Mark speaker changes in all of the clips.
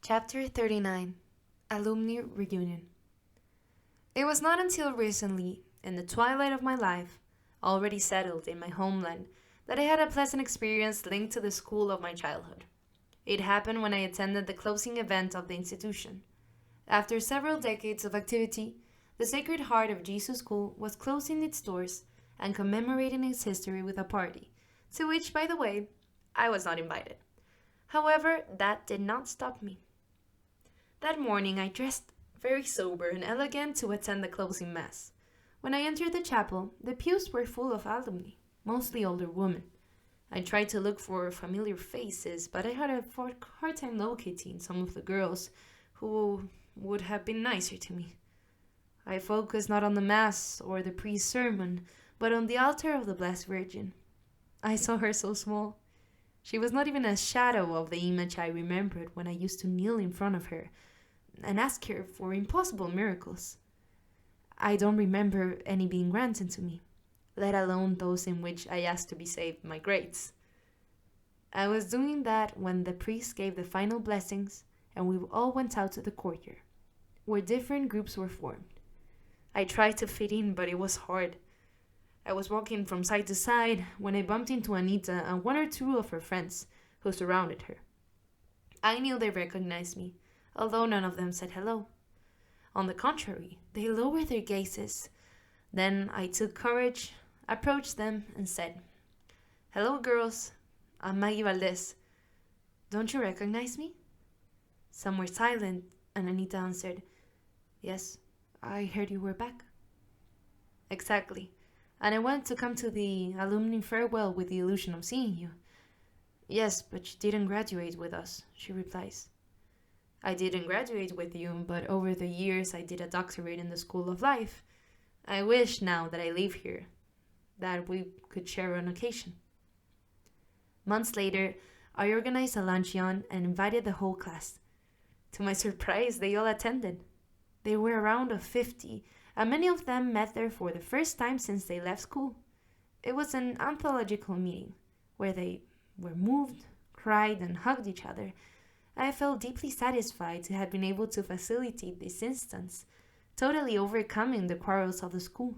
Speaker 1: Chapter 39 Alumni Reunion. It was not until recently, in the twilight of my life, already settled in my homeland, that I had a pleasant experience linked to the school of my childhood. It happened when I attended the closing event of the institution. After several decades of activity, the Sacred Heart of Jesus School was closing its doors and commemorating its history with a party, to which, by the way, I was not invited. However, that did not stop me. That morning I dressed very sober and elegant to attend the closing mass. When I entered the chapel, the pews were full of alumni, mostly older women. I tried to look for familiar faces, but I had a hard time locating some of the girls who would have been nicer to me. I focused not on the mass or the priest's sermon, but on the altar of the Blessed Virgin. I saw her so small. She was not even a shadow of the image I remembered when I used to kneel in front of her and ask her for impossible miracles. I don't remember any being granted to me, let alone those in which I asked to be saved my grades. I was doing that when the priest gave the final blessings and we all went out to the courtyard, where different groups were formed. I tried to fit in, but it was hard. I was walking from side to side when I bumped into Anita and one or two of her friends who surrounded her. I knew they recognized me, although none of them said hello. On the contrary, they lowered their gazes. Then I took courage, approached them, and said, "Hello, girls. I'm Maggie Valdez. Don't you recognize me?" Some were silent, and Anita answered, "Yes, I heard you were back." "Exactly. And I wanted to come to the alumni farewell with the illusion of seeing you." "Yes, but you didn't graduate with us," she replies. "I didn't graduate with you, but over the years I did a doctorate in the School of Life. I wish now that I live here, that we could share on occasion." Months later, I organized a luncheon and invited the whole class. To my surprise, they all attended. They were around 50, and many of them met there for the first time since they left school. It was an anthological meeting, where they were moved, cried, and hugged each other. I felt deeply satisfied to have been able to facilitate this instance, totally overcoming the quarrels of the school.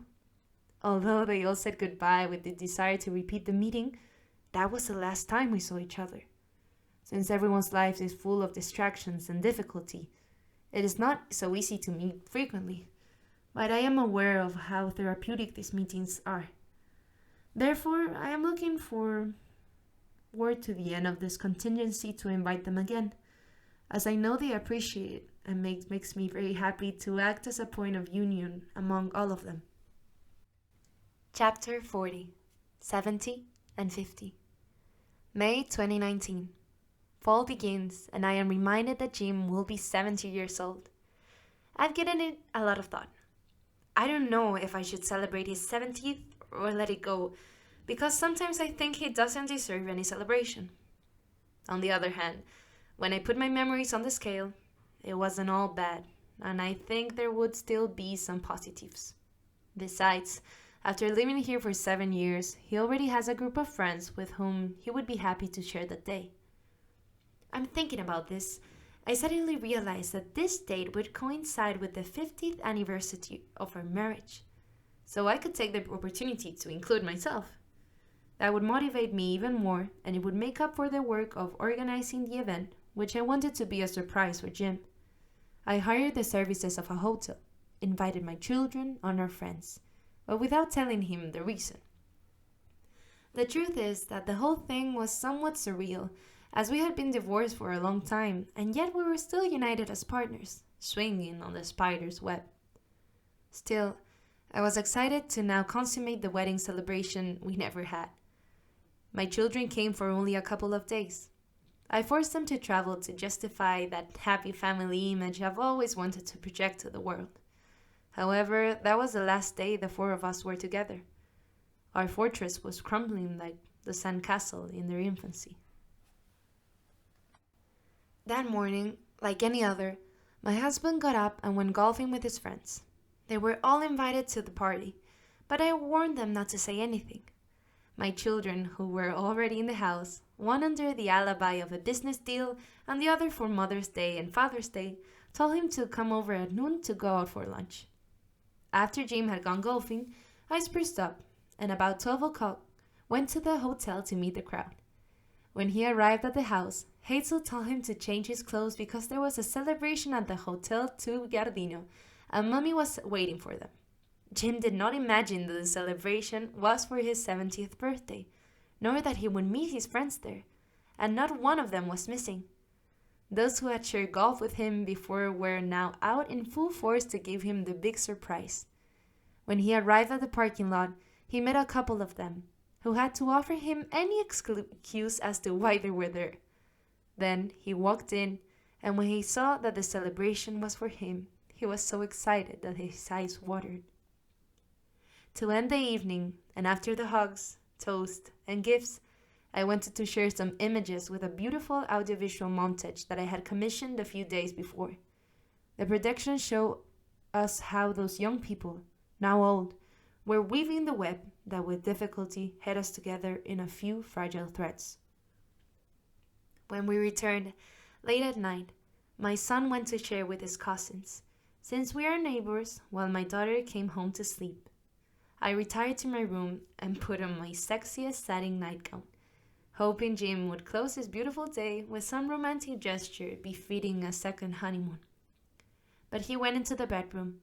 Speaker 1: Although they all said goodbye with the desire to repeat the meeting, that was the last time we saw each other. Since everyone's life is full of distractions and difficulty, it is not so easy to meet frequently, but I am aware of how therapeutic these meetings are. Therefore, I am looking forward to the end of this contingency to invite them again, as I know they appreciate it and makes me very happy to act as a point of union among all of them. Chapter 40 70 and 50 May 2019. Fall begins, and I am reminded that Jim will be 70 years old. I've given it a lot of thought. I don't know if I should celebrate his 70th or let it go, because sometimes I think he doesn't deserve any celebration. On the other hand, when I put my memories on the scale, it wasn't all bad, and I think there would still be some positives. Besides, after living here for 7 years, he already has a group of friends with whom he would be happy to share that day. I'm thinking about this. I suddenly realized that this date would coincide with the 50th anniversary of our marriage, so I could take the opportunity to include myself. That would motivate me even more, and it would make up for the work of organizing the event, which I wanted to be a surprise for Jim. I hired the services of a hotel, invited my children and our friends, but without telling him the reason. The truth is that the whole thing was somewhat surreal, as we had been divorced for a long time, and yet we were still united as partners, swinging on the spider's web. Still, I was excited to now consummate the wedding celebration we never had. My children came for only a couple of days. I forced them to travel to justify that happy family image I've always wanted to project to the world. However, that was the last day the four of us were together. Our fortress was crumbling like the sand castle in their infancy. That morning, like any other, my husband got up and went golfing with his friends. They were all invited to the party, but I warned them not to say anything. My children, who were already in the house, one under the alibi of a business deal and the other for Mother's Day and Father's Day, told him to come over at noon to go out for lunch. After Jim had gone golfing, I spruced up and about 12 o'clock went to the hotel to meet the crowd. When he arrived at the house, Hazel told him to change his clothes because there was a celebration at the Hotel Tu Giardino and Mummy was waiting for them. Jim did not imagine that the celebration was for his 70th birthday, nor that he would meet his friends there, and not one of them was missing. Those who had shared golf with him before were now out in full force to give him the big surprise. When he arrived at the parking lot, he met a couple of them, who had to offer him any excuse as to why they were there. Then he walked in, and when he saw that the celebration was for him, he was so excited that his eyes watered. To end the evening, and after the hugs, toast, and gifts, I wanted to share some images with a beautiful audiovisual montage that I had commissioned a few days before. The production showed us how those young people, now old, were weaving the web that with difficulty held us together in a few fragile threads. When we returned, late at night, my son went to share with his cousins, since we are neighbors, while my daughter came home to sleep. I retired to my room and put on my sexiest satin nightgown, hoping Jim would close his beautiful day with some romantic gesture befitting a second honeymoon. But he went into the bedroom,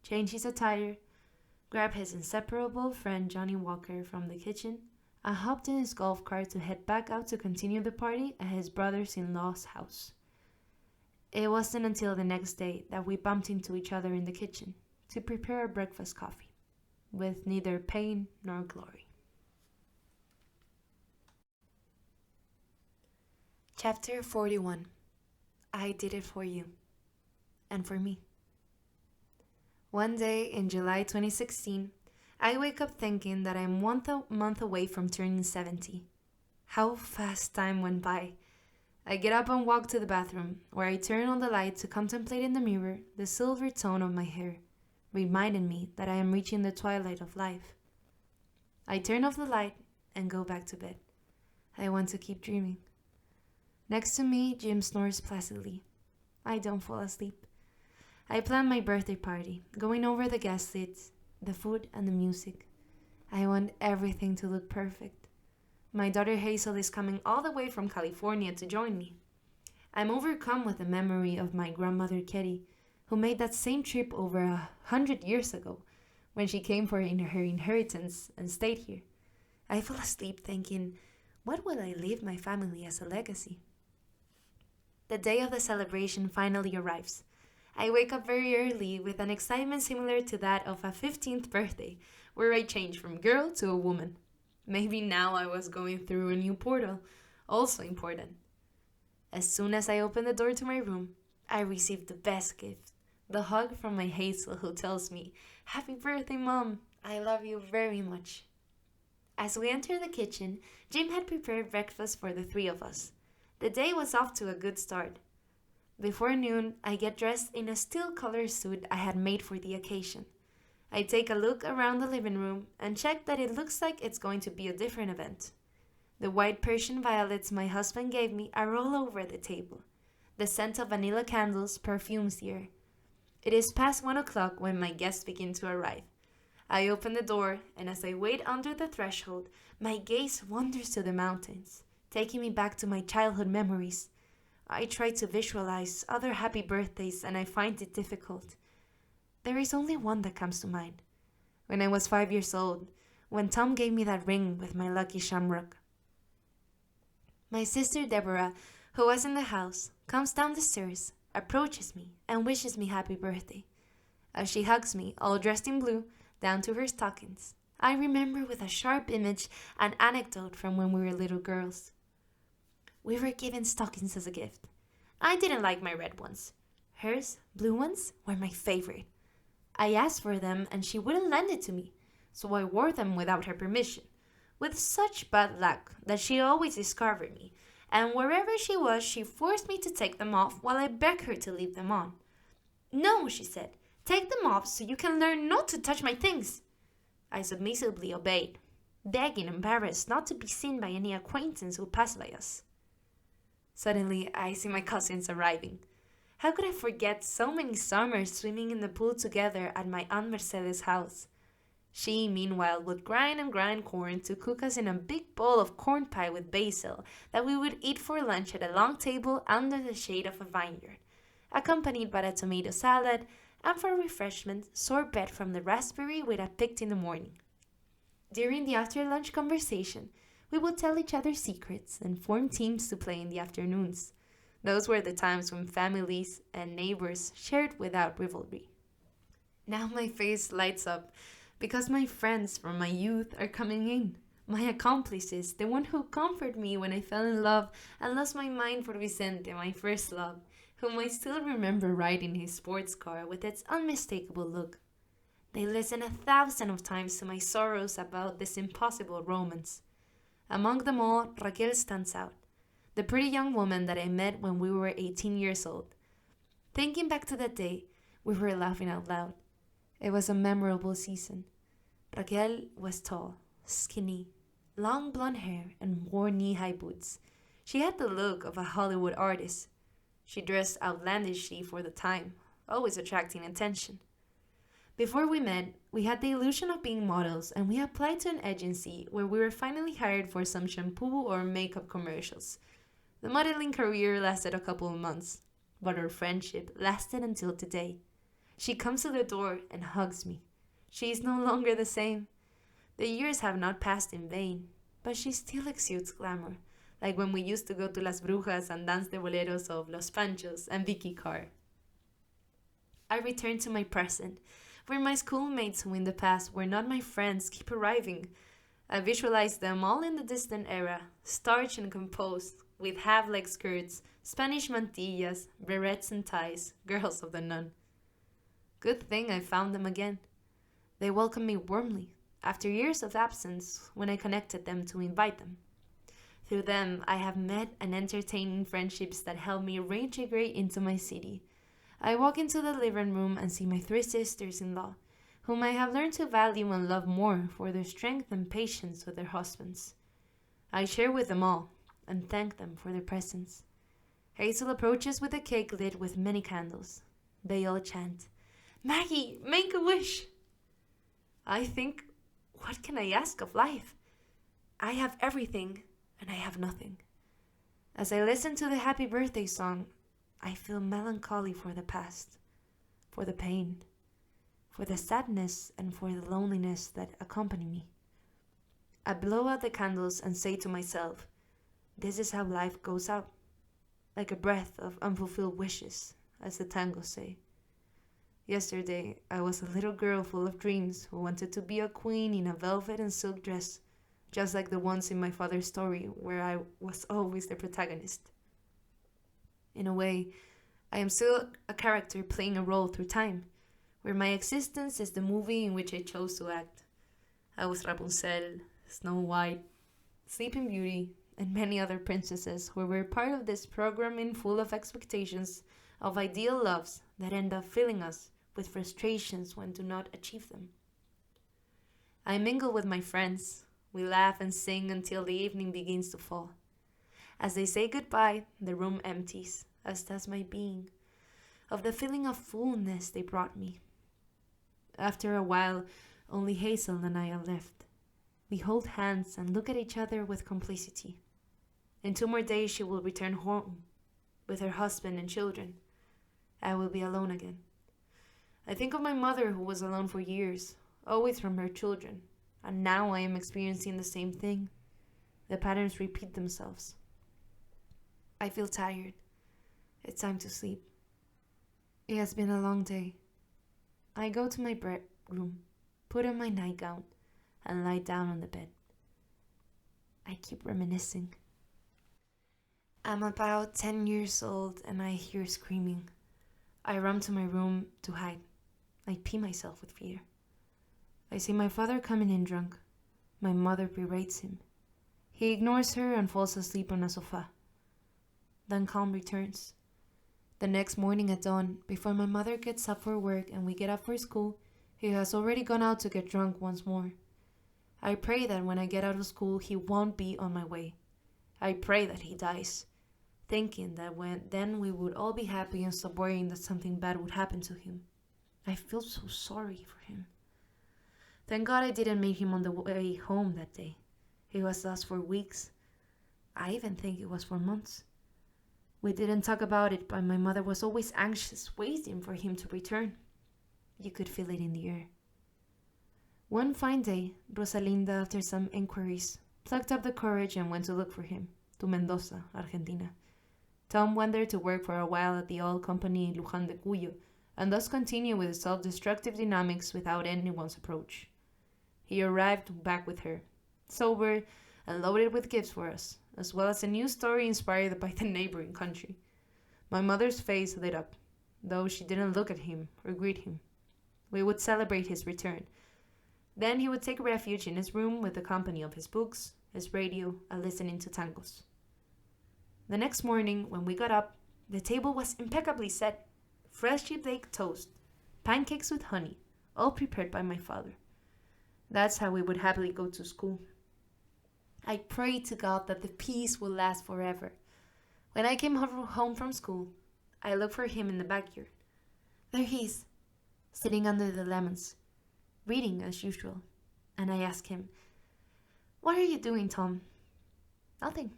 Speaker 1: changed his attire, grabbed his inseparable friend Johnny Walker from the kitchen, and hopped in his golf cart to head back out to continue the party at his brother-in-law's house. It wasn't until the next day that we bumped into each other in the kitchen to prepare our breakfast coffee, with neither pain nor glory. Chapter 41. I did it for you, and for me. One day in July 2016, I wake up thinking that I'm 1 month away from turning 70. How fast time went by. I get up and walk to the bathroom, where I turn on the light to contemplate in the mirror the silver tone of my hair, reminding me that I am reaching the twilight of life. I turn off the light and go back to bed. I want to keep dreaming. Next to me, Jim snores placidly. I don't fall asleep. I plan my birthday party, going over the guest list, the food and the music. I want everything to look perfect. My daughter Hazel is coming all the way from California to join me. I'm overcome with the memory of my grandmother Kitty, who made that same trip over 100 years ago, when she came for her inheritance and stayed here. I fall asleep thinking, what will I leave my family as a legacy? The day of the celebration finally arrives. I wake up very early with an excitement similar to that of a 15th birthday, where I change from girl to a woman. Maybe now I was going through a new portal, also important. As soon as I open the door to my room, I receive the best gift, the hug from my Hazel, who tells me, "Happy birthday, Mom! I love you very much." As we enter the kitchen, Jim had prepared breakfast for the three of us. The day was off to a good start. Before noon, I get dressed in a steel-colored suit I had made for the occasion. I take a look around the living room and check that it looks like it's going to be a different event. The white Persian violets my husband gave me are all over the table. The scent of vanilla candles perfumes the air. It is past 1 o'clock when my guests begin to arrive. I open the door, and as I wait under the threshold, my gaze wanders to the mountains, taking me back to my childhood memories. I try to visualize other happy birthdays, and I find it difficult. There is only one that comes to mind. When I was 5 years old, when Tom gave me that ring with my lucky shamrock. My sister Deborah, who was in the house, comes down the stairs, approaches me, and wishes me happy birthday. As she hugs me, all dressed in blue, down to her stockings, I remember with a sharp image an anecdote from when we were little girls. We were given stockings as a gift. I didn't like my red ones. Hers, blue ones, were my favorite. I asked for them and she wouldn't lend it to me, so I wore them without her permission, with such bad luck that she always discovered me, and wherever she was, she forced me to take them off while I begged her to leave them on. "No," she said, "take them off so you can learn not to touch my things." I submissively obeyed. begging, embarrassed, not to be seen by any acquaintance who passed by us. Suddenly, I see my cousins arriving. How could I forget so many summers swimming in the pool together at my Aunt Mercedes' house? She, meanwhile, would grind and grind corn to cook us in a big bowl of corn pie with basil that we would eat for lunch at a long table under the shade of a vineyard, accompanied by a tomato salad, and for refreshment, sorbet from the raspberry we had picked in the morning. During the after-lunch conversation, we would tell each other secrets and form teams to play in the afternoons. Those were the times when families and neighbors shared without rivalry. Now my face lights up because my friends from my youth are coming in. My accomplices, the one who comforted me when I fell in love and lost my mind for Vicente, my first love, whom I still remember riding his sports car with its unmistakable look. They listened 1,000 of times to my sorrows about this impossible romance. Among them all, Raquel stands out, the pretty young woman that I met when we were 18 years old. Thinking back to that day, we were laughing out loud. It was a memorable season. Raquel was tall, skinny, long blonde hair, and wore knee-high boots. She had the look of a Hollywood artist. She dressed outlandishly for the time, always attracting attention. Before we met, we had the illusion of being models, and we applied to an agency where we were finally hired for some shampoo or makeup commercials. The modeling career lasted a couple of months, but our friendship lasted until today. She comes to the door and hugs me. She is no longer the same. The years have not passed in vain, but she still exudes glamour, like when we used to go to Las Brujas and dance the boleros of Los Panchos and Vicky Carr. I return to my present, where my schoolmates who in the past were not my friends keep arriving. I visualize them all in the distant era, starched and composed, with half-leg skirts, Spanish mantillas, berets and ties, girls of the nun. Good thing I found them again. They welcomed me warmly, after years of absence, when I connected them to invite them. Through them, I have met and entertained friendships that helped me reintegrate into my city. I walk into the living room and see my 3 sisters-in-law, whom I have learned to value and love more for their strength and patience with their husbands. I share with them all, and thank them for their presence. Hazel approaches with a cake lit with many candles. They all chant, "Maggie, make a wish!" I think, what can I ask of life? I have everything, and I have nothing. As I listen to the happy birthday song, I feel melancholy for the past, for the pain, for the sadness, and for the loneliness that accompany me. I blow out the candles and say to myself, this is how life goes out, like a breath of unfulfilled wishes, as the tangos say. Yesterday, I was a little girl full of dreams who wanted to be a queen in a velvet and silk dress, just like the ones in my father's story where I was always the protagonist. In a way, I am still a character playing a role through time, where my existence is the movie in which I chose to act. I was Rapunzel, Snow White, Sleeping Beauty, and many other princesses who were part of this programming full of expectations of ideal loves that end up filling us with frustrations when do not achieve them. I mingle with my friends. We laugh and sing until the evening begins to fall. As they say goodbye, the room empties, as does my being, of the feeling of fullness they brought me. After a while, only Hazel and I are left. We hold hands and look at each other with complicity. In 2 more days she will return home with her husband and children. I will be alone again. I think of my mother who was alone for years, always from her children, and now I am experiencing the same thing. The patterns repeat themselves. I feel tired. It's time to sleep. It has been a long day. I go to my bedroom, put on my nightgown, and lie down on the bed. I keep reminiscing. I'm about 10 years old and I hear screaming. I run to my room to hide. I pee myself with fear. I see my father coming in drunk. My mother berates him. He ignores her and falls asleep on a sofa. Then calm returns. The next morning at dawn, before my mother gets up for work and we get up for school, he has already gone out to get drunk once more. I pray that when I get out of school, he won't be on my way. I pray that he dies, thinking that then we would all be happy and stop worrying that something bad would happen to him. I feel so sorry for him. Thank God I didn't meet him on the way home that day. He was lost for weeks. I even think it was for months. We didn't talk about it, but my mother was always anxious, waiting for him to return. You could feel it in the air. One fine day, Rosalinda, after some inquiries, plucked up the courage and went to look for him, to Mendoza, Argentina. Tom went there to work for a while at the oil company in Luján de Cuyo, and thus continued with his self-destructive dynamics without anyone's approach. He arrived back with her, sober and loaded with gifts for us, as well as a new story inspired by the neighboring country. My mother's face lit up, though she didn't look at him or greet him. We would celebrate his return. Then he would take refuge in his room with the company of his books, his radio, and listening to tangos. The next morning, when we got up, the table was impeccably set. Freshly baked toast, pancakes with honey, all prepared by my father. That's how we would happily go to school. I prayed to God that the peace would last forever. When I came home from school, I looked for him in the backyard. There he is, sitting under the lemons, reading as usual, and I asked him, "What are you doing, Tom?" "Nothing.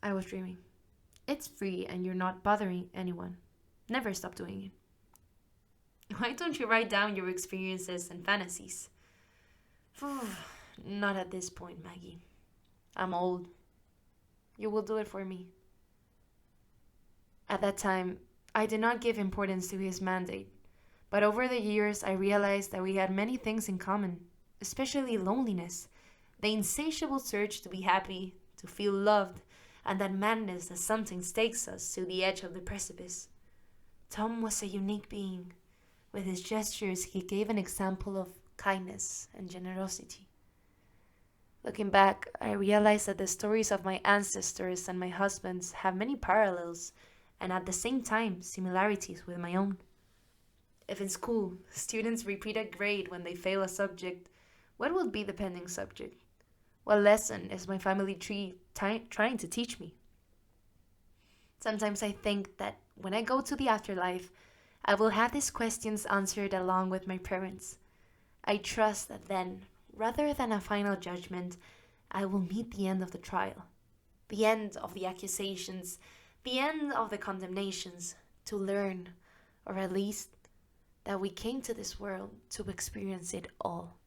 Speaker 1: I was dreaming." "It's free and you're not bothering anyone. Never stop doing it." "Why don't you write down your experiences and fantasies?" "Not at this point, Maggie. I'm old. You will do it for me." At that time, I did not give importance to his mandate, but over the years I realized that we had many things in common, especially loneliness, the insatiable surge to be happy, to feel loved, and that madness that sometimes takes us to the edge of the precipice. Tom was a unique being. With his gestures, he gave an example of kindness and generosity. Looking back, I realized that the stories of my ancestors and my husband's have many parallels and at the same time similarities with my own. If in school, students repeat a grade when they fail a subject, what will be the pending subject? What lesson is my family tree trying to teach me? Sometimes I think that when I go to the afterlife, I will have these questions answered along with my parents. I trust that then, rather than a final judgment, I will meet the end of the trial, the end of the accusations, the end of the condemnations, to learn, or at least that we came to this world to experience it all.